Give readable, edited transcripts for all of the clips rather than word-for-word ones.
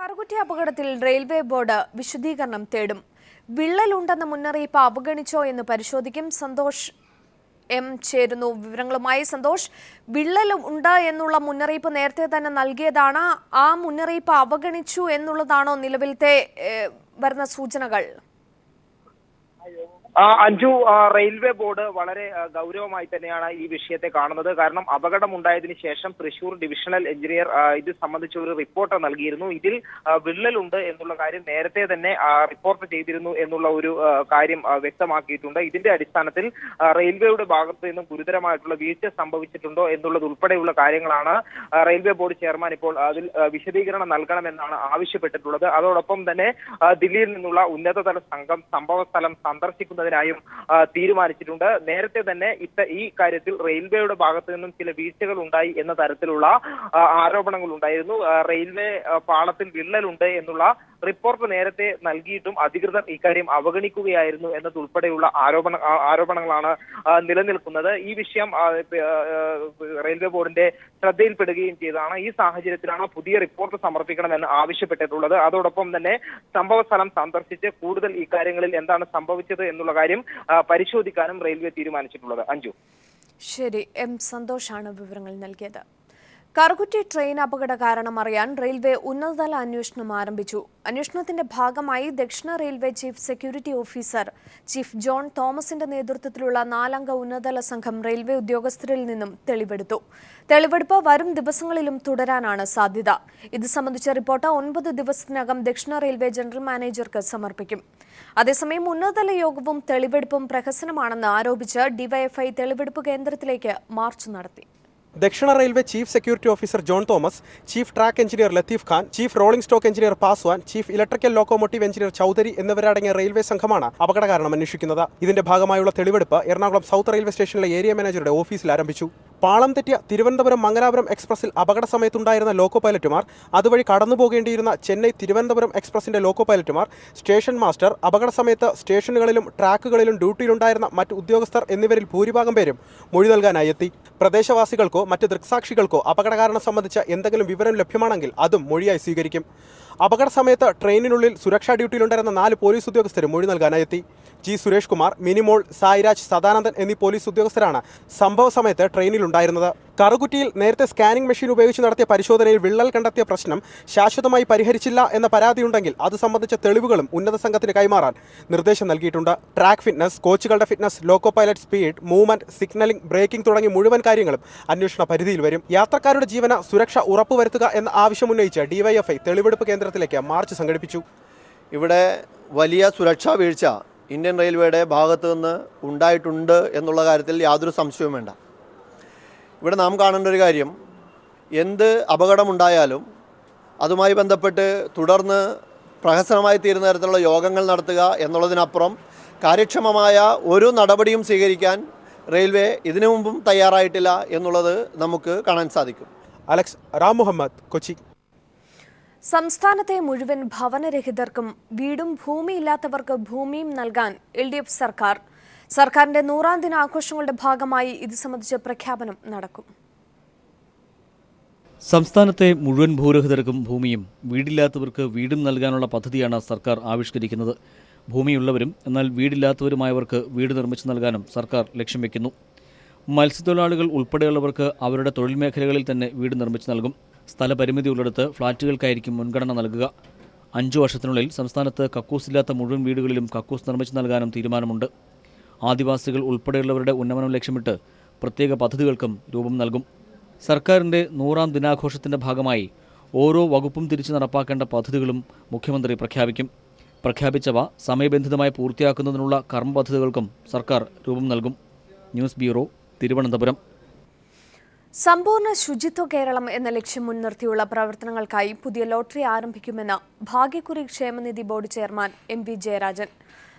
കറുകുറ്റി അപകടത്തിൽ railway board വിശദീകരണം തേടും. വിള്ളലുണ്ടെന്ന മുന്നറിയിപ്പ് അവഗണിച്ചോ എന്ന് പരിശോധിക്കും. സന്തോഷ് എം ചേരുന്നു വിവരങ്ങളുമായി. സന്തോഷ്, വിള്ളലും ഉണ്ട് എന്നുള്ള മുന്നറിയിപ്പ് നേരത്തെ തന്നെ നൽകിയതാണ്. ആ മുന്നറിയിപ്പ് അവഗണിച്ചു എന്നുള്ളതാണോ നിലവിലത്തെ വരുന്ന സൂചനകൾ? അഞ്ജു, റെയിൽവേ ബോർഡ് വളരെ ഗൗരവമായി തന്നെയാണ് ഈ വിഷയത്തെ കാണുന്നത്. കാരണം അപകടമുണ്ടായതിനു ശേഷം തൃശൂർ ഡിവിഷണൽ എഞ്ചിനീയർ ഇത് സംബന്ധിച്ച ഒരു റിപ്പോർട്ട് നൽകിയിരുന്നു. ഇതിൽ വിള്ളലുണ്ട് എന്നുള്ള കാര്യം നേരത്തെ തന്നെ റിപ്പോർട്ട് ചെയ്തിരുന്നു എന്നുള്ള ഒരു കാര്യം വ്യക്തമാക്കിയിട്ടുണ്ട്. ഇതിന്റെ അടിസ്ഥാനത്തിൽ റെയിൽവേയുടെ ഭാഗത്ത് നിന്നും ഗുരുതരമായിട്ടുള്ള വീഴ്ച സംഭവിച്ചിട്ടുണ്ടോ എന്നുള്ളത് ഉൾപ്പെടെയുള്ള കാര്യങ്ങളാണ് റെയിൽവേ ബോർഡ് ചെയർമാൻ ഇപ്പോൾ അതിൽ വിശദീകരണം നൽകണമെന്നാണ് ആവശ്യപ്പെട്ടിട്ടുള്ളത്. അതോടൊപ്പം തന്നെ ദില്ലിയിൽ നിന്നുള്ള ഉന്നതതല സംഘം സംഭവ സ്ഥലം സന്ദർശിക്കുന്നതിനായും തീരുമാനിച്ചിട്ടുണ്ട്. നേരത്തെ തന്നെ ഈ കാര്യത്തിൽ റെയിൽവേയുടെ ഭാഗത്ത് നിന്നും ചില വീഴ്ചകൾ ഉണ്ടായി എന്ന തരത്തിലുള്ള ആരോപണങ്ങൾ ഉണ്ടായിരുന്നു. റെയിൽവേ പാളത്തിൽ വിള്ളലുണ്ട് എന്നുള്ള റിപ്പോർട്ട് നേരത്തെ നൽകിയിട്ടും അധികൃതർ ഇക്കാര്യം അവഗണിക്കുകയായിരുന്നു എന്നതുൾപ്പെടെയുള്ള ആരോപണങ്ങളാണ് നിലനിൽക്കുന്നത്. ഈ വിഷയം റെയിൽവേ ബോർഡിന്റെ ശ്രദ്ധയിൽപ്പെടുകയും ചെയ്തതാണ്. ഈ സാഹചര്യത്തിലാണ് പുതിയ റിപ്പോർട്ട് സമർപ്പിക്കണമെന്ന് ആവശ്യപ്പെട്ടിട്ടുള്ളത്. അതോടൊപ്പം തന്നെ സംഭവ സ്ഥലം സന്ദർശിച്ച് കൂടുതൽ ഇക്കാര്യങ്ങളിൽ എന്താണ് സംഭവിച്ചത് എന്നുള്ള കാര്യം പരിശോധിക്കാനും റെയിൽവേ തീരുമാനിച്ചിട്ടുള്ളത്. അഞ്ജു, ശരി. എം സന്തോഷാണ് വിവരങ്ങൾ നൽകിയത്. കറുകുറ്റി ട്രെയിൻ അപകട കാരണം അറിയാൻ റെയിൽവേ ഉന്നതതല അന്വേഷണം ആരംഭിച്ചു. അന്വേഷണത്തിന്റെ ഭാഗമായി ദക്ഷിണ railway chief security officer chief John തോമസിന്റെ നേതൃത്വത്തിലുള്ള 4-അംഗ ഉന്നതതല സംഘം റെയിൽവേ ഉദ്യോഗസ്ഥരിൽ നിന്നും തെളിവെടുത്തു. തെളിവെടുപ്പ് വരും ദിവസങ്ങളിലും തുടരാനാണ് സാധ്യത. ഇത് സംബന്ധിച്ച റിപ്പോർട്ട് 9 ദിവസത്തിനകം ദക്ഷിണ റെയിൽവേ ജനറൽ മാനേജർക്ക് സമർപ്പിക്കും. അതേസമയം ഉന്നതതല യോഗവും തെളിവെടുപ്പും പ്രഹസനമാണെന്ന് ആരോപിച്ച് ഡിവൈഎഫ്ഐ തെളിവെടുപ്പ് കേന്ദ്രത്തിലേക്ക് മാർച്ച് നടത്തി. ദക്ഷിണ railway chief security officer John Thomas, chief track engineer Latheef Khan, chief rolling stock engineer Paswan, chief electrical locomotive engineer Chaudhary എന്നിവരടങ്ങിയ റെയിൽവേ സംഘമാണ് അപകട കാരണം അന്വേഷിക്കുന്നത്. ഇതിന്റെ ഭാഗമായുള്ള തെളിവെടുപ്പ് എറണാകുളം സൗത്ത് റെയിൽവേ സ്റ്റേഷനിലെ ഏരിയ മാനേജറുടെ ഓഫീസിൽ ആരംഭിച്ചു. പാളം തെറ്റിയ തിരുവനന്തപുരം മംഗലാപുരം എക്സ്പ്രസിൽ അപകട സമയത്തുണ്ടായിരുന്ന ലോക്കോ പൈലറ്റുമാർ, അതുവഴി കടന്നുപോകേണ്ടിയിരുന്ന ചെന്നൈ തിരുവനന്തപുരം എക്സ്പ്രസിന്റെ ലോക്കോ പൈലറ്റുമാർ, സ്റ്റേഷൻ മാസ്റ്റർ, അപകട സമയത്ത് സ്റ്റേഷനുകളിലും ട്രാക്കുകളിലും ഡ്യൂട്ടിയിലുണ്ടായിരുന്ന മറ്റ് ഉദ്യോഗസ്ഥർ എന്നിവരിൽ ഭൂരിഭാഗം പേരും മൊഴി നൽകാനായി എത്തി. പ്രദേശവാസികൾക്കോ മറ്റ് ദൃക്സാക്ഷികൾക്കോ അപകട കാരണം സംബന്ധിച്ച എന്തെങ്കിലും വിവരം ലഭ്യമാണെങ്കിൽ അതും മൊഴിയായി സ്വീകരിക്കും. അപകട സമയത്ത് ട്രെയിനിനുള്ളിൽ സുരക്ഷാ ഡ്യൂട്ടിയിലുണ്ടായിരുന്ന 4 പോലീസ് ഉദ്യോഗസ്ഥരും മൊഴി നൽകാനായി എത്തി. ജി സുരേഷ് കുമാർ, മിനിമോൾ, സായിരാജ്, സദാനന്ദൻ എന്നീ പോലീസ് ഉദ്യോഗസ്ഥരാണ് സംഭവ സമയത്ത് ട്രെയിനിലുണ്ടായിരുന്നത്. കറുകുറ്റിയിൽ നേരത്തെ സ്കാനിംഗ് മെഷീൻ ഉപയോഗിച്ച് നടത്തിയ പരിശോധനയിൽ വിള്ളൽ കണ്ടെത്തിയ പ്രശ്നം ശാശ്വതമായി പരിഹരിച്ചില്ല എന്ന പരാതിയുണ്ടെങ്കിൽ അത് സംബന്ധിച്ച തെളിവുകളും ഉന്നത സംഘത്തിന് കൈമാറാൻ നിർദ്ദേശം നൽകിയിട്ടുണ്ട്. ട്രാക്ക് ഫിറ്റ്നസ്, കോച്ചുകളുടെ fitness, loco pilot speed, movement, signalling, braking തുടങ്ങി മുഴുവൻ കാര്യങ്ങളും അന്വേഷണ പരിധിയിൽ വരും. യാത്രക്കാരുടെ ജീവന സുരക്ഷ ഉറപ്പുവരുത്തുക എന്ന ആവശ്യമുന്നയിച്ച് ഡിവൈഎഫ്ഐ തെളിവെടുപ്പ് കേന്ദ്രത്തിലേക്ക് മാർച്ച് സംഘടിപ്പിച്ചു. ഇവിടെ വലിയ സുരക്ഷാ വീഴ്ച ഇന്ത്യൻ റെയിൽവേയുടെ ഭാഗത്തു നിന്ന് ഉണ്ടായിട്ടുണ്ട് എന്നുള്ള കാര്യത്തിൽ യാതൊരു സംശയവും വേണ്ട. ഇവിടെ നാം കാണേണ്ട ഒരു കാര്യം, എന്ത് അപകടമുണ്ടായാലും അതുമായി ബന്ധപ്പെട്ട് തുടർന്ന് പ്രഹസനമായി തീരുന്ന തരത്തിലുള്ള യോഗങ്ങൾ നടത്തുക എന്നുള്ളതിനപ്പുറം കാര്യക്ഷമമായ ഒരു നടപടിയും സ്വീകരിക്കാൻ റെയിൽവേ ഇതിനു മുമ്പും തയ്യാറായിട്ടില്ല എന്നുള്ളത് നമുക്ക് കാണാൻ സാധിക്കും. അലക്സ് റാം മുഹമ്മദ്, കൊച്ചി. സംസ്ഥാനത്തെ മുഴുവൻ ഭവനരഹിതർക്കും വീടും ഭൂമിയില്ലാത്തവർക്ക് ഭൂമിയും നൽകാൻ LDF സർക്കാർ. സർക്കാരിന്റെ 100-ാം ദിനാഘോഷങ്ങളുടെ ഭാഗമായി ഇത് സംബന്ധിച്ച പ്രഖ്യാപനം നടക്കും. സംസ്ഥാനത്തെ മുഴുവൻ ഭൂരഹിതർക്കും ഭൂമിയും വീടില്ലാത്തവർക്ക് വീടും നൽകാനുള്ള പദ്ധതിയാണ് സർക്കാർ ആവിഷ്കരിക്കുന്നത്. ഭൂമിയുള്ളവരും എന്നാൽ വീടില്ലാത്തവരുമായവർക്ക് വീട് നിർമ്മിച്ചു നൽകാനും സർക്കാർ ലക്ഷ്യം വയ്ക്കുന്നു. മത്സ്യത്തൊഴിലാളികൾ ഉൾപ്പെടെയുള്ളവർക്ക് അവരുടെ തൊഴിൽ മേഖലകളിൽ തന്നെ വീട് നിർമ്മിച്ചു നൽകും. സ്ഥലപരിമിതി ഉള്ളിടത്ത് ഫ്ളാറ്റുകൾക്കായിരിക്കും മുൻഗണന നൽകുക. 5 വർഷത്തിനുള്ളിൽ സംസ്ഥാനത്ത് കക്കൂസില്ലാത്ത മുഴുവൻ വീടുകളിലും കക്കൂസ് നിർമ്മിച്ചു നൽകാനും തീരുമാനമുണ്ട്. ആദിവാസികൾ ഉൾപ്പെടെയുള്ളവരുടെ ഉന്നമനം ലക്ഷ്യമിട്ട് പ്രത്യേക പദ്ധതികൾക്കും രൂപം നൽകും. സർക്കാരിൻ്റെ 100-ാം ദിനാഘോഷത്തിൻ്റെ ഭാഗമായി ഓരോ വകുപ്പും തിരിച്ചു നടപ്പാക്കേണ്ട പദ്ധതികളും മുഖ്യമന്ത്രി പ്രഖ്യാപിക്കും. പ്രഖ്യാപിച്ചവ സമയബന്ധിതമായി പൂർത്തിയാക്കുന്നതിനുള്ള കർമ്മ പദ്ധതികൾക്കും സർക്കാർ രൂപം നൽകും. News bureau, Thiruvananthapuram. സമ്പൂർണ്ണ ശുചിത്വ കേരളം എന്ന ലക്ഷ്യം മുൻനിർത്തിയുള്ള പ്രവർത്തനങ്ങൾക്കായി പുതിയ ലോട്ടറി ആരംഭിക്കുമെന്ന് ഭാഗ്യക്കുറി ക്ഷേമനിധി board chairman MV Jayarajan.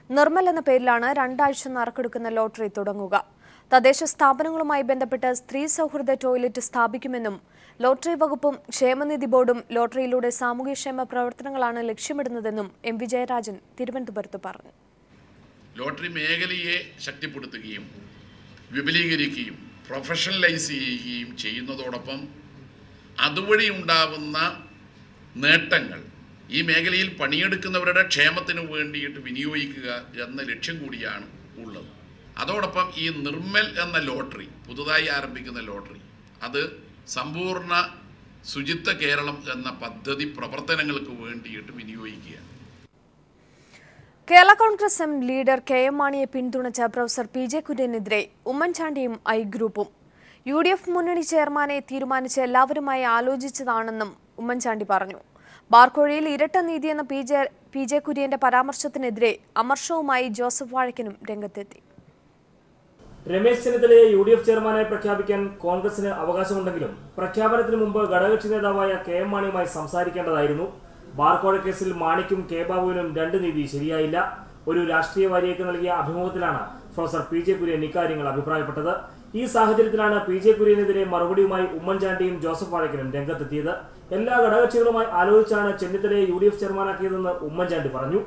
Nirmal എന്ന പേരിലാണ് 2 ആഴ്ച നറുക്കെടുക്കുന്ന ലോട്ടറി തുടങ്ങുക. തദ്ദേശ സ്ഥാപനങ്ങളുമായി ബന്ധപ്പെട്ട് സ്ത്രീ സൗഹൃദ ടോയ്ലറ്റ് സ്ഥാപിക്കുമെന്നും ലോട്ടറി വകുപ്പും ക്ഷേമനിധി ബോർഡും ലോട്ടറിയിലൂടെ സാമൂഹ്യക്ഷേമ പ്രവർത്തനങ്ങളാണ് ലക്ഷ്യമിടുന്നതെന്നും MV ജയരാജൻ തിരുവനന്തപുരത്ത് പറഞ്ഞു. ലോട്ടറി മേഖലയെ ശക്തിപ്പെടുത്തുകയും വിപുലീകരിക്കുകയും പ്രൊഫഷണലൈസ് ചെയ്യുകയും ചെയ്യുന്നതോടൊപ്പം അതുവഴി ഉണ്ടാകുന്ന നേട്ടങ്ങൾ ഈ മേഖലയിൽ പണിയെടുക്കുന്നവരുടെ ക്ഷേമത്തിന് വേണ്ടിയിട്ട് വിനിയോഗിക്കുക എന്ന ലക്ഷ്യം കൂടിയാണ് ഉള്ളത്. അതോടൊപ്പം ഈ നിർമ്മൽ എന്ന ലോട്ടറി, പുതുതായി ആരംഭിക്കുന്ന ലോട്ടറി, അത് സമ്പൂർണ്ണ ശുചിത്വ കേരളം എന്ന പദ്ധതി പ്രവർത്തനങ്ങൾക്ക് വേണ്ടിയിട്ട് വിനിയോഗിക്കുക. Kerala Congress M leader K M. മാണിയെ പിന്തുണച്ച പ്രൊഫസർ പി.ജെ. കുര്യനെതിരെ ഉമ്മൻചാണ്ടിയും ഐ ഗ്രൂപ്പും UDF മുന്നണി ചെയർമാനെ തീരുമാനിച്ച് എല്ലാവരുമായി ആലോചിച്ചതാണെന്നും ഉമ്മൻചാണ്ടി പറഞ്ഞു. ബാർക്കോഴയിൽ ഇരട്ട നീതി എന്ന പി.ജെ. കുര്യന്റെ പരാമർശത്തിനെതിരെ അമർഷവുമായി ജോസഫ് വാഴക്കനും രംഗത്തെത്തി. രമേശ് ചെന്നിത്തലയെ UDF ചെയർമാനായി പ്രഖ്യാപിക്കാൻ കോൺഗ്രസിന് അവകാശമുണ്ടെങ്കിലും പ്രഖ്യാപനത്തിന് മുമ്പ് ഘടകകക്ഷി നേതാവായ കെ.എം. മാണിയുമായി സംസാരിക്കേണ്ടതായിരുന്നു. ബാർക്കോഴ കേസിൽ മാണിക്കും കെ ബാബുവിനും രണ്ട് നീതി ശരിയായില്ല. ഒരു രാഷ്ട്രീയ വാരികയ്ക്ക് നൽകിയ അഭിമുഖത്തിലാണ് പ്രൊഫസർ പി.ജെ. കുര്യൻ ഇക്കാര്യങ്ങൾ അഭിപ്രായപ്പെട്ടത്. ഈ സാഹചര്യത്തിലാണ് പി.ജെ. കുര്യനെതിരെ മറുപടിയുമായി ഉമ്മൻചാണ്ടിയും ജോസഫ് വാഴക്കനും രംഗത്തെത്തിയത്. എല്ലാ ഘടകകക്ഷികളുമായി ആലോചിച്ചാണ് ചെന്നിത്തലയെ UDF ചെയർമാനാക്കിയതെന്ന് ഉമ്മൻചാണ്ടി പറഞ്ഞു.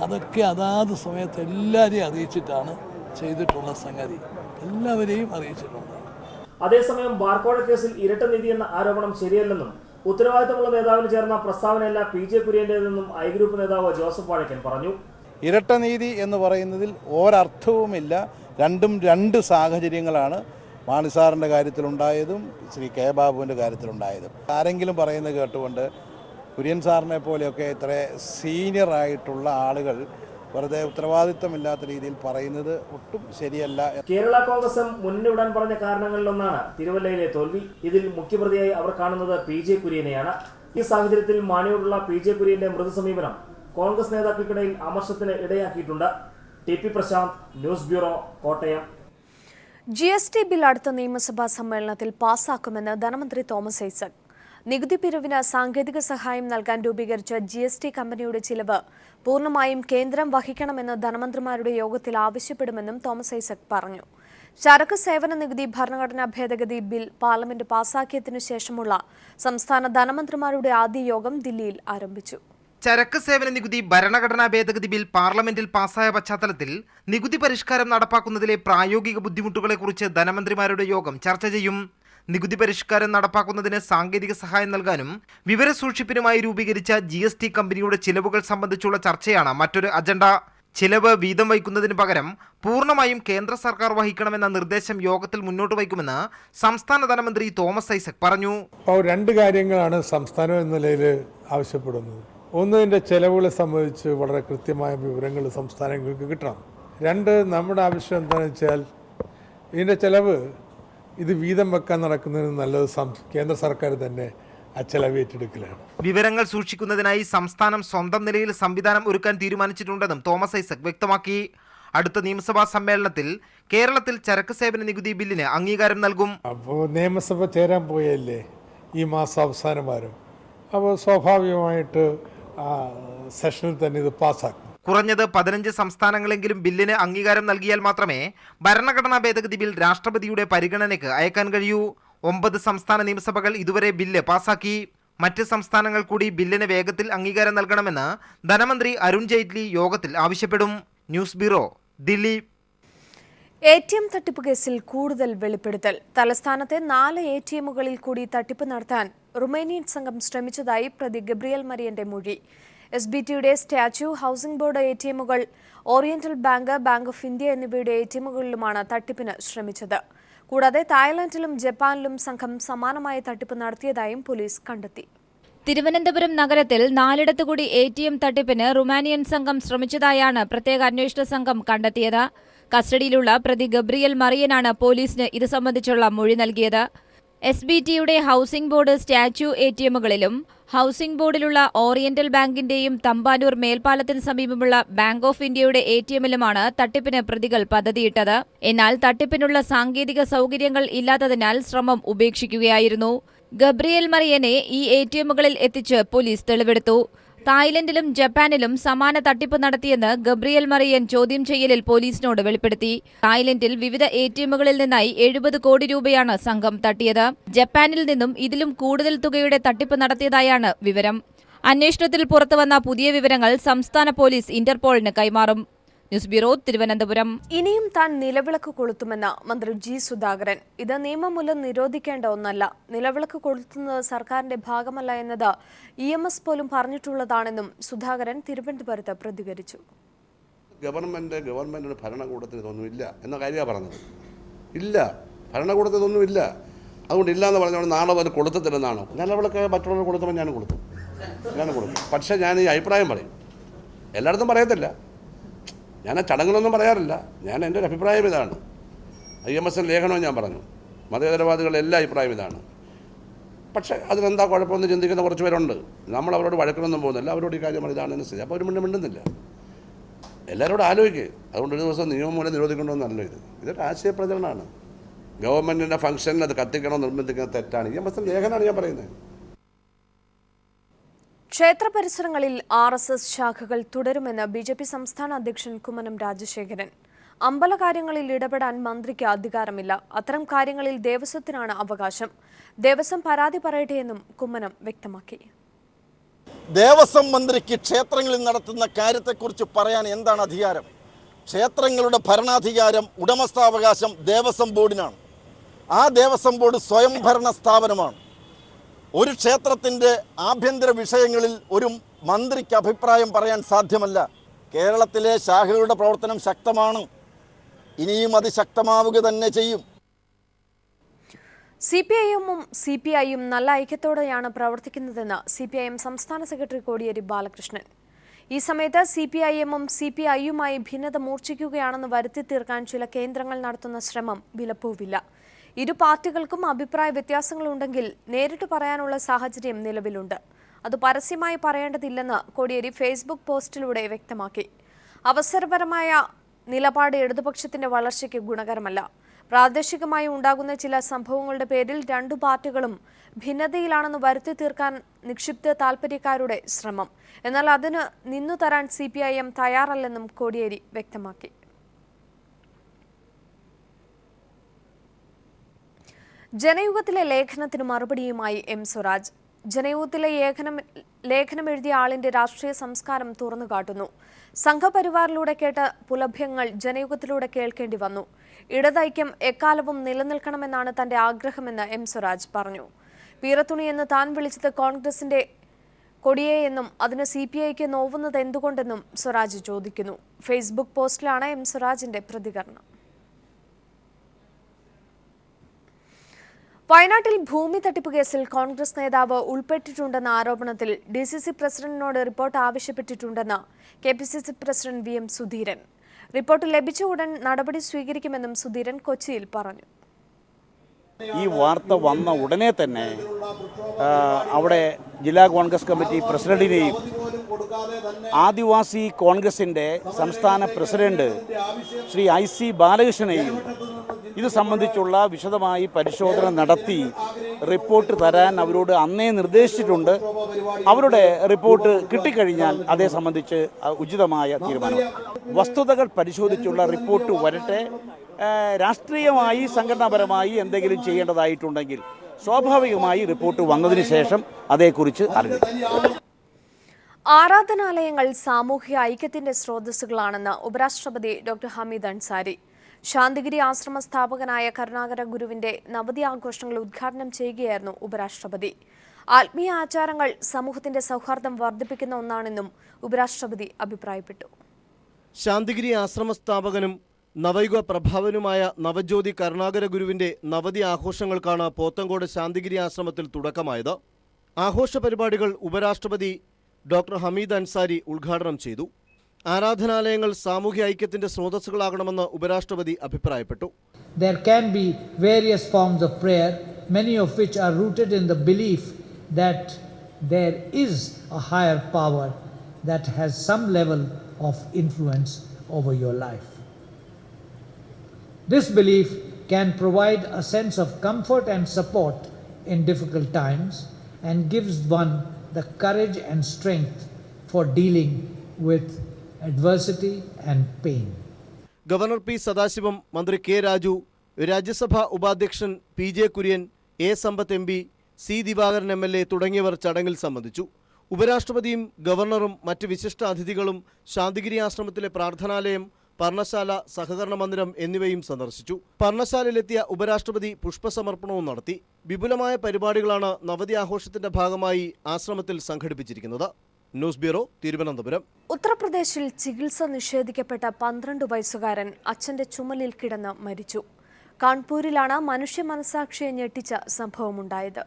അതൊക്കെ അതാത് സമയത്ത് എല്ലാവരെയും അറിയിച്ചിട്ടാണ് ചെയ്തിട്ടുള്ള സംഗതി, എല്ലാവരെയും അറിയിച്ചിട്ടുണ്ട്. അതേസമയം ബാർക്കോഴ കേസിൽ ഇരട്ട നീതി എന്ന ആരോപണം ശരിയല്ലെന്നും ഉത്തരവാദിത്തമുള്ള നേതാവിന് ചേർന്ന പ്രസ്താവനയല്ല പി.ജെ. കുര്യന്റേതെന്നും ഐ ഗ്രൂപ്പ് നേതാവ് ജോസഫ് വാഴക്കൻ പറഞ്ഞു. ഇരട്ട നീതി എന്ന് പറയുന്നതിൽ ഒരർത്ഥവുമില്ല. രണ്ടും രണ്ട് സാഹചര്യങ്ങളാണ്. മാണി സാറിൻ്റെ കാര്യത്തിലുണ്ടായതും ശ്രീ കെ ബാബുവിൻ്റെ കാര്യത്തിലുണ്ടായതും. ആരെങ്കിലും പറയുന്നത് കേട്ടുകൊണ്ട് കുര്യൻ സാറിനെ പോലെയൊക്കെ ഇത്ര സീനിയറായിട്ടുള്ള ആളുകൾ വെറുതെ ഉത്തരവാദിത്തമില്ലാത്ത രീതിയിൽ പറയുന്നത് ഒട്ടും ശരിയല്ല. കേരള കോൺഗ്രസ് മുന്നിൽ വിടാൻ പറഞ്ഞ കാരണങ്ങളിലൊന്നാണ് തിരുവല്ലയിലെ തോൽവി. ഇതിൽ മുഖ്യപ്രതിയായി അവർ കാണുന്നത് പി.ജെ. കുര്യനെയാണ്. ഈ സാഹചര്യത്തിൽ മാണിയോടുള്ള പി.ജെ. കുര്യന്റെ മൃദു സമീപനം കോൺഗ്രസ് നേതാക്കൾക്കിടയിൽ അമർഷത്തിന് ഇടയാക്കിയിട്ടുണ്ട്. T P. Prashanth, news bureau, Kottayam. GST bill അടുത്ത നിയമസഭാ സമ്മേളനത്തിൽ പാസാക്കുമെന്ന് ധനമന്ത്രി തോമസ് ഐസക്. നികുതി പിരിവിന് സാങ്കേതിക സഹായം നൽകാൻ രൂപീകരിച്ച GST കമ്പനിയുടെ ചിലവ് പൂർണ്ണമായും കേന്ദ്രം വഹിക്കണമെന്ന് ധനമന്ത്രിമാരുടെ യോഗത്തിൽ ആവശ്യപ്പെടുമെന്നും തോമസ് ഐസക് പറഞ്ഞു. ചരക്ക് സേവന നികുതി ഭരണഘടനാ ഭേദഗതി ബിൽ പാർലമെന്റ് പാസാക്കിയതിനു ശേഷമുള്ള സംസ്ഥാന ധനമന്ത്രിമാരുടെ ആദ്യ യോഗം ദില്ലിയിൽ ആരംഭിച്ചു. ചരക്ക് സേവന നികുതി ഭരണഘടനാ ഭേദഗതി ബിൽ പാർലമെന്റിൽ പാസായ പശ്ചാത്തലത്തിൽ നികുതി പരിഷ്കാരം നടപ്പാക്കുന്നതിലെ പ്രായോഗിക ബുദ്ധിമുട്ടുകളെക്കുറിച്ച് ധനമന്ത്രിമാരുടെ യോഗം ചർച്ച ചെയ്യും. നികുതി പരിഷ്കാരം നടപ്പാക്കുന്നതിന് സാങ്കേതിക സഹായം നൽകാനും വിവര സൂക്ഷിപ്പിനുമായി രൂപീകരിച്ച GST കമ്പനിയുടെ ചിലവുകൾ സംബന്ധിച്ചുള്ള ചർച്ചയാണ് മറ്റൊരു അജണ്ട. ചിലവ് വീതം വയ്ക്കുന്നതിന് പകരം പൂർണ്ണമായും കേന്ദ്ര സർക്കാർ വഹിക്കണമെന്ന നിർദ്ദേശം യോഗത്തിൽ മുന്നോട്ട് വയ്ക്കുമെന്ന് സംസ്ഥാന ധനമന്ത്രി തോമസ് ഐസക് പറഞ്ഞു. രണ്ട് കാര്യങ്ങളാണ് സംസ്ഥാനം എന്ന നിലയിൽ ആവശ്യപ്പെടുന്നത്. ഒന്ന്, ഇതിൻ്റെ ചെലവുകളെ സംബന്ധിച്ച് വളരെ കൃത്യമായ വിവരങ്ങൾ സംസ്ഥാനങ്ങൾക്ക് കിട്ടണം. രണ്ട്, നമ്മുടെ ആവശ്യം എന്താണെന്ന് വെച്ചാൽ ഇതിൻ്റെ ചെലവ് ഇത് വീതം വെക്കാൻ നടക്കുന്നതിന് നല്ലത് കേന്ദ്ര സർക്കാർ തന്നെ ആ ചെലവ് ഏറ്റെടുക്കലാണ്. വിവരങ്ങൾ സൂക്ഷിക്കുന്നതിനായി സംസ്ഥാനം സ്വന്തം നിലയിൽ സംവിധാനം ഒരുക്കാൻ തീരുമാനിച്ചിട്ടുണ്ടെന്നും തോമസ് ഐസക് വ്യക്തമാക്കി. അടുത്ത നിയമസഭാ സമ്മേളനത്തിൽ കേരളത്തിൽ ചരക്ക് സേവന നികുതി ബില്ലിന് അംഗീകാരം നൽകും. അപ്പോൾ നിയമസഭ ചേരാൻ പോയല്ലേ ഈ മാസം അവസാനം വാരം. അപ്പോൾ സ്വാഭാവികമായിട്ട് സെഷനിൽ തന്നെ ഇത് പാസ്സാക്കും. കുറഞ്ഞത് 15 സംസ്ഥാനങ്ങളെങ്കിലും ബില്ലിന് അംഗീകാരം നൽകിയാൽ മാത്രമേ ഭരണഘടനാ ഭേദഗതി ബിൽ രാഷ്ട്രപതിയുടെ പരിഗണനയ്ക്ക് അയക്കാൻ കഴിയൂ. 9 സംസ്ഥാന നിയമസഭകൾ ഇതുവരെ ബില്ല് പാസാക്കി. മറ്റ് സംസ്ഥാനങ്ങൾ കൂടി ബില്ലിന് വേഗത്തിൽ അംഗീകാരം നൽകണമെന്ന് ധനമന്ത്രി അരുൺ ജെയ്റ്റ്ലി യോഗത്തിൽ ആവശ്യപ്പെടും. News bureau, Delhi. ATM തട്ടിപ്പ് കേസിൽ കൂടുതൽ വെളിപ്പെടുത്തൽ. തലസ്ഥാനത്തെ 4 ATMകളിൽ കൂടി തട്ടിപ്പ് നടത്താൻ റുമേനിയൻ സംഘം ശ്രമിച്ചതായി പ്രതി ഗബ്രിയൽ മരിയന്റെ മൊഴി. SBTയുടെ സ്റ്റാച്യു, ഹൗസിംഗ് ബോർഡ് ATMകൾ, oriental bank, bank of India എന്നിവയുടെ ATMകളിലുമാണ് തട്ടിപ്പിന് ശ്രമിച്ചത്. കൂടാതെ തായ്ലാന്റിലും ജപ്പാനിലും സംഘം സമാനമായ തട്ടിപ്പ് നടത്തിയതായും പോലീസ് കണ്ടെത്തി. തിരുവനന്തപുരം നഗരത്തിൽ 4 കൂടി ATM തട്ടിപ്പിന് റുമാനിയൻ സംഘം ശ്രമിച്ചതായാണ് പ്രത്യേക അന്വേഷണ സംഘം കണ്ടെത്തിയത്. കസ്റ്റഡിയിലുള്ള പ്രതി ഗബ്രിയൽ മറിയനാണ് പോലീസിന് ഇത് സംബന്ധിച്ചുള്ള മൊഴി നൽകിയത്. SBTയുടെ ഹൗസിംഗ് ബോർഡ് സ്റ്റാച്യു ATMകളിലും ഹൗസിംഗ് ബോർഡിലുള്ള ഓറിയന്റൽ ബാങ്കിന്റെയും തമ്പാനൂർ മേൽപ്പാലത്തിന് സമീപമുള്ള ബാങ്ക് ഓഫ് ഇന്ത്യയുടെ ATMിലുമാണ് തട്ടിപ്പിന് പ്രതികൾ പദ്ധതിയിട്ടത്. എന്നാൽ തട്ടിപ്പിനുള്ള സാങ്കേതിക സൗകര്യങ്ങൾ ഇല്ലാത്തതിനാൽ ശ്രമം ഉപേക്ഷിക്കുകയായിരുന്നു. ഗബ്രിയേൽ മറിയനെ ഈ ATMകളിൽ എത്തിച്ച് പോലീസ് തെളിവെടുത്തു. തായ്ലൻഡിലും ജപ്പാനിലും സമാന തട്ടിപ്പ് നടത്തിയെന്ന് ഗബ്രിയേൽ മറിയൻ ചോദ്യം ചെയ്യലിൽ പോലീസിനോട് വെളിപ്പെടുത്തി. തായ്ലൻഡിൽ വിവിധ ATMകളിൽ നിന്നായി 70 കോടി രൂപയാണ് സംഘം തട്ടിയത്. ജപ്പാനിൽ നിന്നും ഇതിലും കൂടുതൽ തുകയുടെ തട്ടിപ്പ് നടത്തിയതായാണ് വിവരം. അന്വേഷണത്തിൽ പുറത്തുവന്ന പുതിയ വിവരങ്ങൾ സംസ്ഥാന പോലീസ് ഇന്റർപോളിന് കൈമാറും. News bureau, Thiruvananthapuram. ഇനിയും താൻ നിലവിളക്ക് കൊളുത്തുമെന്ന് മന്ത്രി ജി സുധാകരൻ. ഇത് നിയമം മൂലം നിരോധിക്കേണ്ട ഒന്നല്ല. നിലവിളക്ക് കൊളുത്തുന്നത് സർക്കാരിന്റെ ഭാഗമല്ല എന്നത് EMS പോലും പറഞ്ഞിട്ടുള്ളതാണെന്നും സുധാകരൻ തിരുവനന്തപുരത്ത് പ്രതികരിച്ചു. ഗവൺമെന്റിന് ഭരണകൂടത്തിന് ഇതൊന്നുമില്ല എന്ന കാര്യമാണ് പറഞ്ഞത്. ഇല്ല, ഭരണകൂടത്തിന് ഇതൊന്നുമില്ല. അതുകൊണ്ട് ഇല്ല എന്ന് പറഞ്ഞുകൊണ്ട് നാളെ അത് കൊടുത്തില്ലെന്നാണോ? നിലവിളക്ക് മറ്റുള്ളവർ കൊടുത്തപ്പോൾ ഞാൻ കൊടുത്തു. പക്ഷേ ഞാൻ ഈ അഭിപ്രായം പറയും. എല്ലായിടത്തും പറയത്തില്ല. ഞാൻ ആ ചടങ്ങുകളൊന്നും പറയാറില്ല. ഞാൻ എൻ്റെ ഒരു അഭിപ്രായം ഇതാണ്. IMS ലേഖനവും ഞാൻ പറഞ്ഞു. മതേതരവാദികളുടെ എല്ലാ അഭിപ്രായം ഇതാണ്. പക്ഷേ അതിലെന്താ കുഴപ്പമെന്ന് ചിന്തിക്കുന്ന കുറച്ച് പേരുണ്ട്. നമ്മൾ അവരോട് വഴക്കണമെന്നും പോകുന്നില്ല. അവരോട് ഈ കാര്യം ഇതാണെന്ന് സ്ഥിതി. അപ്പോൾ അവർ മിണ്ടുന്നില്ല. എല്ലാവരോടും ആലോചിക്കുക. അതുകൊണ്ട് ഒരു ദിവസം നിയമം മൂലം നിരോധിക്കണമെന്നല്ല ഇത്. ഇതൊരു ആശയ പ്രചരണമാണ്. ഗവൺമെൻറ്റിൻ്റെ ഫംഗ്ഷനിൽ അത് കത്തിക്കണം നിർബന്ധിക്കുന്നത് തെറ്റാണ്. IMS ലേഖനമാണ് ഞാൻ പറയുന്നത്. ക്ഷേത്ര പരിസരങ്ങളിൽ RSS ശാഖകൾ തുടരുമെന്ന് BJP സംസ്ഥാന അധ്യക്ഷൻ കുമ്മനം രാജശേഖരൻ. അമ്പലകാര്യങ്ങളിൽ ഇടപെടാൻ മന്ത്രിക്ക് അധികാരമില്ല. അത്തരം കാര്യങ്ങളിൽ ദേവസ്വത്തിനാണ് അവകാശം. ദേവസ്വം പരാതി പറയട്ടെയെന്നും കുമ്മനം വ്യക്തമാക്കി. ദേവസ്വം മന്ത്രിക്ക് ക്ഷേത്രങ്ങളിൽ നടത്തുന്ന കാര്യത്തെക്കുറിച്ച് പറയാൻ എന്താണ് അധികാരം? ക്ഷേത്രങ്ങളുടെ ഭരണാധികാരം, ഉടമസ്ഥാവകാശം ദേവസ്വം ബോർഡിനാണ്. ആ ദേവസ്വം ബോർഡ് സ്വയംഭരണ സ്ഥാപനമാണ്. ഒരു ക്ഷേത്രത്തിൻ്റെ ആഭ്യന്തര വിഷയങ്ങളിൽ ഒരു മന്ത്രിക്ക് അഭിപ്രായം പറയാൻ സാധ്യമല്ല. കേരളത്തിലെ ശാഖകളുടെ പ്രവർത്തനം ശക്തമാണ്. ഇനിയും അതിശക്തമാവുക തന്നെ ചെയ്യും. CPIM-ഉം CPI-യും നല്ല ഐക്യത്തോടെയാണ് പ്രവർത്തിക്കുന്നതെന്ന് CPIM സംസ്ഥാന സെക്രട്ടറി കോടിയേരി ബാലകൃഷ്ണൻ. ഈ സമയത്ത് CPIM-ഉം CPI-യുമായി ഭിന്നത മൂർച്ഛിക്കുകയാണെന്ന് വരുത്തി തീർക്കാൻ ചില കേന്ദ്രങ്ങൾ നടത്തുന്ന ശ്രമം വിലപ്പോവില്ല. ഇരു പാർട്ടികൾക്കും അഭിപ്രായ വ്യത്യാസങ്ങളുണ്ടെങ്കിൽ നേരിട്ട് പറയാനുള്ള സാഹചര്യം നിലവിലുണ്ട്. അത് പരസ്യമായി പറയേണ്ടതില്ലെന്ന് കോടിയേരി ഫേസ്ബുക്ക് പോസ്റ്റിലൂടെ വ്യക്തമാക്കി. അവസരപരമായ നിലപാട് ഇടതുപക്ഷത്തിന്റെ വളർച്ചയ്ക്ക് ഗുണകരമല്ല. പ്രാദേശികമായി ഉണ്ടാകുന്ന ചില സംഭവങ്ങളുടെ പേരിൽ രണ്ടു പാർട്ടികളും ഭിന്നതയിലാണെന്ന് വരുത്തി തീർക്കാൻ നിക്ഷിപ്ത താൽപര്യക്കാരുടെ ശ്രമം. എന്നാൽ അതിന് നിന്നു തരാൻ CPIM തയ്യാറല്ലെന്നും കോടിയേരി വ്യക്തമാക്കി. ജനയുഗത്തിലെ ലേഖനത്തിന് മറുപടിയുമായി M. സ്വരാജ്. ജനയുഗത്തിലെ ലേഖനം എഴുതിയ ആളിന്റെ രാഷ്ട്രീയ സംസ്കാരം തുറന്നുകാട്ടുന്നു. സംഘപരിവാറിലൂടെ കേട്ട പുലഭ്യങ്ങൾ ജനയുഗത്തിലൂടെ കേൾക്കേണ്ടി വന്നു. ഇടതൈക്യം എക്കാലവും നിലനിൽക്കണമെന്നാണ് തന്റെ ആഗ്രഹമെന്ന് M. സ്വരാജ് പറഞ്ഞു. പീറത്തുണിയെന്ന് താൻ വിളിച്ചത് കോൺഗ്രസിന്റെ കൊടിയെയെന്നും അതിന് CPIക്ക് നോവുന്നത് എന്തുകൊണ്ടെന്നും സ്വരാജ് ചോദിക്കുന്നു. ഫേസ്ബുക്ക് പോസ്റ്റിലാണ് M. സ്വരാജിന്റെ പ്രതികരണം. വയനാട്ടിൽ ഭൂമി തട്ടിപ്പ് കേസിൽ കോൺഗ്രസ് നേതാവ് ഉൾപ്പെട്ടിട്ടുണ്ടെന്ന ആരോപണത്തിൽ DCC പ്രസിഡന്റിനോട് റിപ്പോർട്ട് ആവശ്യപ്പെട്ടിട്ടുണ്ടെന്ന് KPCC president VM Sudheeran. Report ലഭിച്ച ഉടൻ നടപടി സ്വീകരിക്കുമെന്നും സുധീരൻ കൊച്ചിയിൽ പറഞ്ഞു. ഈ വാർത്ത വന്ന ഉടനെ തന്നെ അവിടെ ജില്ലാ കോൺഗ്രസ് കമ്മിറ്റി പ്രസിഡന്റിനെയും ആദിവാസി കോൺഗ്രസിൻ്റെ സംസ്ഥാന പ്രസിഡന്റ് ശ്രീ IC ബാലകൃഷ്ണനെയും ഇത് സംബന്ധിച്ചുള്ള വിശദമായി പരിശോധന നടത്തി റിപ്പോർട്ട് തരാൻ അവരോട് അന്നേ നിർദ്ദേശിച്ചിട്ടുണ്ട്. അവരുടെ റിപ്പോർട്ട് കിട്ടിക്കഴിഞ്ഞാൽ അതേ സംബന്ധിച്ച് ഉചിതമായ തീരുമാനം. വസ്തുതകൾ പരിശോധിച്ചുള്ള റിപ്പോർട്ട് വരട്ടെ. രാഷ്ട്രീയമായി സംഘടനാപരമായി എന്തെങ്കിലും ചെയ്യേണ്ടതായിട്ടുണ്ടെങ്കിൽ സ്വാഭാവികമായി റിപ്പോർട്ട് വന്നതിന് ശേഷം അതേക്കുറിച്ച് അറിഞ്ഞു. ആരാധനാലയങ്ങൾ സാമൂഹിക ഐക്യത്തിന്റെ സ്രോതസ്സുകളാണെന്ന് ഉപരാഷ്ട്രപതി ഡോക്ടർ ഹമീദ് അൻസാരി. ശാന്തിഗിരി ആശ്രമ സ്ഥാപകനായ കരുണാകര ഗുരുവിന്റെ നവതി ആഘോഷങ്ങൾ ഉദ്ഘാടനം ചെയ്യുകയായിരുന്നു ഉപരാഷ്ട്രപതി. ആത്മീയ ആചാരങ്ങൾ സമൂഹത്തിന്റെ സൗഹാർദ്ദം വർദ്ധിപ്പിക്കുന്ന ഒന്നാണെന്നും ഉപരാഷ്ട്രപതി അഭിപ്രായപ്പെട്ടു. ശാന്തിഗിരി ആശ്രമ സ്ഥാപകനും നവയുഗ പ്രഭാവനുമായ നവജ്യോതി കരുണാകര ഗുരുവിന്റെ നവതി ആഘോഷങ്ങൾക്കാണ് പോത്തങ്കോട് ശാന്തിഗിരി ആശ്രമത്തിൽ തുടക്കമായത്. ആഘോഷ പരിപാടികൾ ഉപരാഷ്ട്രപതി ഡോക്ടർ ഹമീദ് അൻസാരി ഉദ്ഘാടനം ചെയ്തു. ആരാധനാലയങ്ങൾ സാമൂഹ്യ ഐക്യത്തിന്റെ സ്രോതസ്സുകളാകണമെന്ന് ഉപരാഷ്ട്രപതി അഭിപ്രായപ്പെട്ടു. There can be various forms of prayer, many of which are rooted in the belief that there is a higher power that has some level of influence over your life. This belief can provide a sense of comfort and support in difficult times and gives one the courage and strength for dealing with adversity and pain. Governor P. Sadasivam, മന്ത്രി K. Raju, രാജ്യസഭാ ഉപാധ്യക്ഷൻ PJ Kurian, A. Sampath MP, C. Divakaran MLA തുടങ്ങിയവർ ചടങ്ങിൽ സംബന്ധിച്ചു. ഉപരാഷ്ട്രപതിയും ഗവർണറും മറ്റ് വിശിഷ്ട അതിഥികളും ശാന്തിഗിരി ആശ്രമത്തിലെ പ്രാർത്ഥനാലയം, പർണശാല, സഹകരണ മന്ദിരം എന്നിവയും സന്ദർശിച്ചു. പർണശാലയിലെത്തിയ ഉപരാഷ്ട്രപതി പുഷ്പസമർപ്പണവും നടത്തി. വിപുലമായ പരിപാടികളാണ് നവതി ആഘോഷത്തിന്റെ ഭാഗമായി ആശ്രമത്തിൽ സംഘടിപ്പിച്ചിരിക്കുന്നത്. News bureau, Thiruvananthapuram. ഉത്തർപ്രദേശിൽ ചികിത്സ നിഷേധിക്കപ്പെട്ട 12 വയസ്സുകാരൻ അച്ഛന്റെ ചുമലിൽ കിടന്ന് മരിച്ചു. കാൺപൂരിലാണ് മനുഷ്യ മനസാക്ഷിയെ ഞെട്ടിച്ച സംഭവമുണ്ടായത്.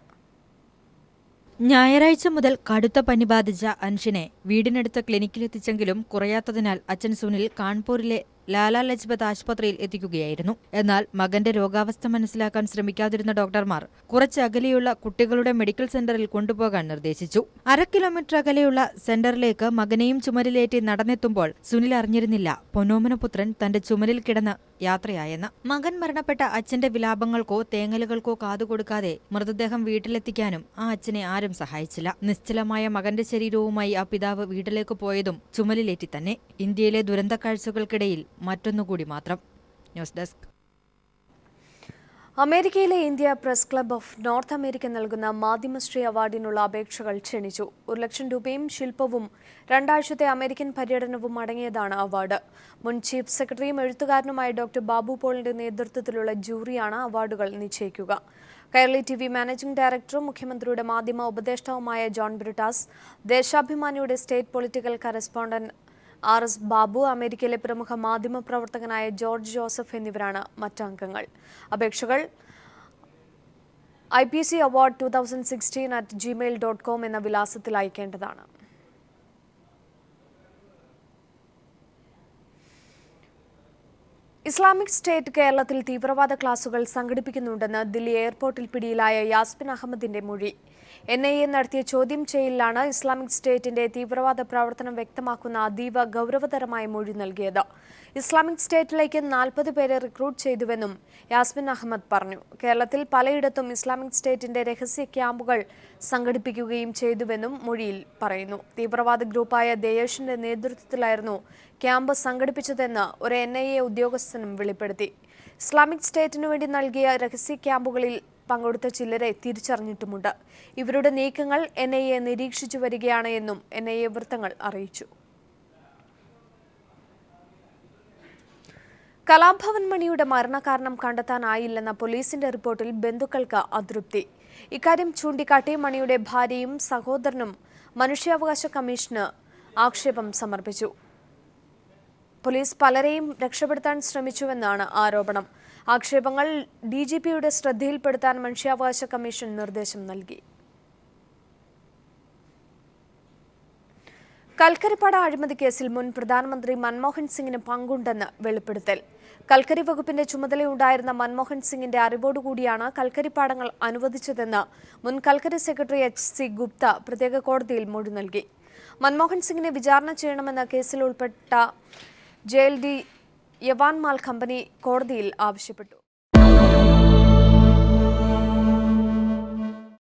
ഞായറാഴ്ച മുതൽ കടുത്ത പനി ബാധിച്ച അൻഷിനെ വീടിനടുത്ത ക്ലിനിക്കിലെത്തിച്ചെങ്കിലും കുറയാത്തതിനാൽ അച്ഛൻ സുനിൽ കാൺപൂരിലെ ലാലാ ലജ്പത് ആശുപത്രിയിൽ എത്തിക്കുകയായിരുന്നു. എന്നാൽ മകന്റെ രോഗാവസ്ഥ മനസ്സിലാക്കാൻ ശ്രമിക്കാതിരുന്ന ഡോക്ടർമാർ കുറച്ച് അകലെയുള്ള കുട്ടികളുടെ മെഡിക്കൽ സെന്ററിൽ കൊണ്ടുപോകാൻ നിർദ്ദേശിച്ചു. 1/2 കിലോമീറ്റർ അകലെയുള്ള സെന്ററിലേക്ക് മകനെയും ചുമലിലേറ്റി നടന്നെത്തുമ്പോൾ സുനിൽ അറിഞ്ഞിരുന്നില്ല പൊന്നോമനപുത്രൻ തന്റെ ചുമലിൽ കിടന്ന് യാത്രയായെന്ന്. മകൻ മരണപ്പെട്ട അച്ഛന്റെ വിലാപങ്ങൾക്കോ തേങ്ങലുകൾക്കോ കാതുകൊടുക്കാതെ മൃതദേഹം വീട്ടിലെത്തിക്കാനും ആ അച്ഛനെ ആരും സഹായിച്ചില്ല. നിശ്ചലമായ മകന്റെ ശരീരവുമായി ആ പിതാവ് വീട്ടിലേക്ക് പോയതും ചുമലിലേറ്റി തന്നെ. ഇന്ത്യയിലെ ദുരന്ത കാഴ്ചകൾക്കിടയിൽ മറ്റൊന്നുകൂടി മാത്രം. News desk. അമേരിക്കയിലെ India press club of North America നൽകുന്ന മാധ്യമശ്രീ അവാർഡിനുള്ള അപേക്ഷകൾ ക്ഷണിച്ചു. 1 ലക്ഷം രൂപയും ശില്പവും 2 ആഴ്ചത്തെ അമേരിക്കൻ പര്യടനവും അടങ്ങിയതാണ് അവാർഡ്. മുൻ ചീഫ് സെക്രട്ടറിയും എഴുത്തുകാരനുമായ ഡോക്ടർ ബാബു പോളിന്റെ നേതൃത്വത്തിലുള്ള ജൂറിയാണ് അവാർഡുകൾ നിശ്ചയിക്കുക. കൈരളി TV മാനേജിംഗ് ഡയറക്ടറും മുഖ്യമന്ത്രിയുടെ മാധ്യമ ഉപദേഷ്ടാവുമായ ജോൺ ബ്രിട്ടാസ്, ദേശാഭിമാനിയുടെ state political correspondent RS Babu, അമേരിക്കയിലെ പ്രമുഖ മാധ്യമ പ്രവർത്തകനായ ജോർജ് ജോസഫ് എന്നിവരാണ് മറ്റംഗങ്ങൾ. അപേക്ഷകൾ ipcaward2016@gmail.com എന്ന വിലാസത്തിൽ അയക്കേണ്ടതാണ്. ഇസ്ലാമിക് സ്റ്റേറ്റ് കേരളത്തിൽ തീവ്രവാദ ക്ലാസുകൾ സംഘടിപ്പിക്കുന്നുണ്ടെന്ന് ദില്ലി എയർപോർട്ടിൽ പിടിയിലായ യാസ്മിൻ അഹമ്മദിന്റെ മൊഴി. NIA നടത്തിയ ചോദ്യം ചെയ്യലിലാണ് ഇസ്ലാമിക് സ്റ്റേറ്റിന്റെ തീവ്രവാദ പ്രവർത്തനം വ്യക്തമാക്കുന്ന അതീവ ഗൗരവതരമായ മൊഴി നൽകിയത്. ഇസ്ലാമിക് സ്റ്റേറ്റിലേക്ക് 40 പേരെ റിക്രൂട്ട് ചെയ്തുവെന്നും യാസ്മിൻ അഹമ്മദ് പറഞ്ഞു. കേരളത്തിൽ പലയിടത്തും ഇസ്ലാമിക് സ്റ്റേറ്റിന്റെ രഹസ്യ ക്യാമ്പുകൾ സംഘടിപ്പിക്കുകയും ചെയ്തുവെന്നും മൊഴിയിൽ പറയുന്നു. തീവ്രവാദ ഗ്രൂപ്പായ ദയേഷിന്റെ നേതൃത്വത്തിലായിരുന്നു ക്യാമ്പ് സംഘടിപ്പിച്ചതെന്ന് ഒരു NIA ഉദ്യോഗസ്ഥനും വെളിപ്പെടുത്തി. ഇസ്ലാമിക് സ്റ്റേറ്റിനു വേണ്ടി നൽകിയ രഹസ്യ ക്യാമ്പുകളിൽ പങ്കെടുത്ത ചിലരെ തിരിച്ചറിഞ്ഞിട്ടുമുണ്ട്. ഇവരുടെ നീക്കങ്ങൾ NIA നിരീക്ഷിച്ചു വരികയാണ് എന്നും NIA വൃത്തങ്ങൾ അറിയിച്ചു. കലാഭവൻ മണിയുടെ മരണകാരണം കണ്ടെത്താനായില്ലെന്ന പോലീസിന്റെ റിപ്പോർട്ടിൽ ബന്ധുക്കൾക്ക് അതൃപ്തി. ഇക്കാര്യം ചൂണ്ടിക്കാട്ടി മണിയുടെ ഭാര്യയും സഹോദരനും മനുഷ്യാവകാശ കമ്മീഷന് ആക്ഷേപം സമർപ്പിച്ചു. പോലീസ് പലരെയും രക്ഷപ്പെടുത്താൻ ശ്രമിച്ചുവെന്നാണ് ആരോപണം. ആക്ഷേപങ്ങൾ DGPയുടെ ശ്രദ്ധയിൽപ്പെടുത്താൻ മനുഷ്യാവകാശ കമ്മീഷൻ നിർദ്ദേശം നൽകി. കൽക്കരിപ്പാട അഴിമതി കേസിൽ മുൻ പ്രധാനമന്ത്രി മൻമോഹൻ സിംഗിന് പങ്കുണ്ടെന്ന് വെളിപ്പെടുത്തൽ. കൽക്കരി വകുപ്പിന്റെ ചുമതലയുണ്ടായിരുന്ന മൻമോഹൻ സിംഗിന്റെ അറിവോടുകൂടിയാണ് കൽക്കരിപ്പാടങ്ങൾ അനുവദിച്ചതെന്ന് മുൻ കൽക്കരി സെക്രട്ടറി HC ഗുപ്ത പ്രത്യേക കോടതിയിൽ മൊഴി നൽകി. മൻമോഹൻ സിംഗിനെ വിചാരണ ചെയ്യണമെന്ന കേസിൽ ഉൾപ്പെട്ട JLD യവാൻമാൽ കമ്പനി കോടതിയിൽ ആവശ്യപ്പെട്ടു.